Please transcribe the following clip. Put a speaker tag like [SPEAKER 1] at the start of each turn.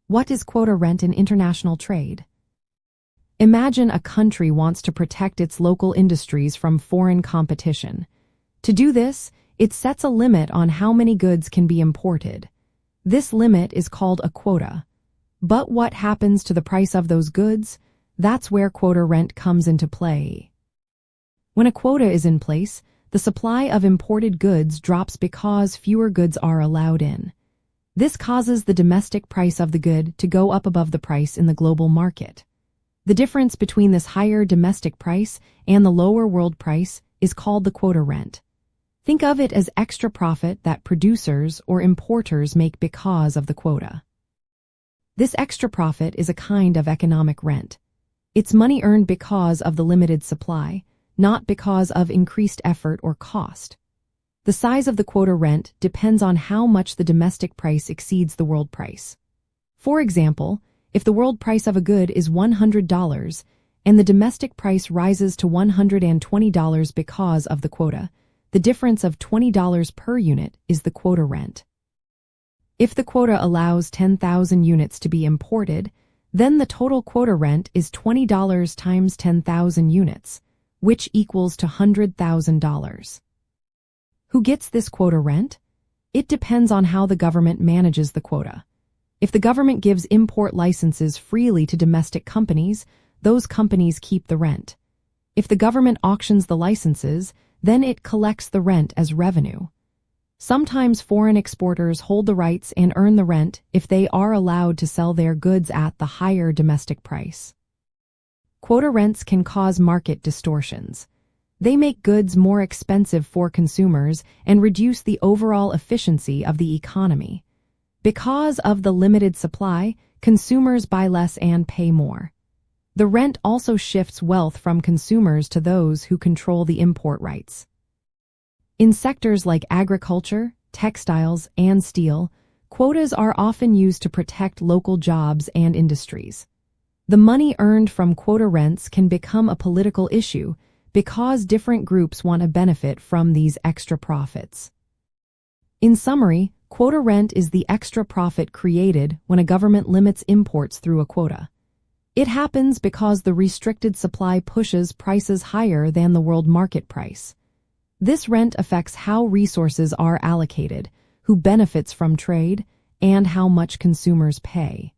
[SPEAKER 1] What is quota rent in international trade? Imagine a country wants to protect its local industries from foreign competition. To do this, it sets a limit on how many goods can be imported. This limit is called a quota. But what happens to the price of those goods? That's where quota rent comes into play. When a quota is in place, the supply of imported goods drops because fewer goods are allowed in. This causes the domestic price of the good to go up above the price in the global market. The difference between this higher domestic price and the lower world price is called the quota rent. Think of it as extra profit that producers or importers make because of the quota. This extra profit is a kind of economic rent. It's money earned because of the limited supply, not because of increased effort or cost. The size of the quota rent depends on how much the domestic price exceeds the world price. For example, if the world price of a good is $100 and the domestic price rises to $120 because of the quota, the difference of $20 per unit is the quota rent. If the quota allows 10,000 units to be imported, then the total quota rent is $20 times 10,000 units, which equals to $100,000. Who gets this quota rent? It depends on how the government manages the quota. If the government gives import licenses freely to domestic companies, those companies keep the rent. If the government auctions the licenses, then it collects the rent as revenue. Sometimes foreign exporters hold the rights and earn the rent if they are allowed to sell their goods at the higher domestic price. Quota rents can cause market distortions. They make goods more expensive for consumers and reduce the overall efficiency of the economy. Because of the limited supply, consumers buy less and pay more. The rent also shifts wealth from consumers to those who control the import rights. In sectors like agriculture, textiles, and steel, quotas are often used to protect local jobs and industries. The money earned from quota rents can become a political issue because different groups want to benefit from these extra profits. In summary, quota rent is the extra profit created when a government limits imports through a quota. It happens because the restricted supply pushes prices higher than the world market price. This rent affects how resources are allocated, who benefits from trade, and how much consumers pay.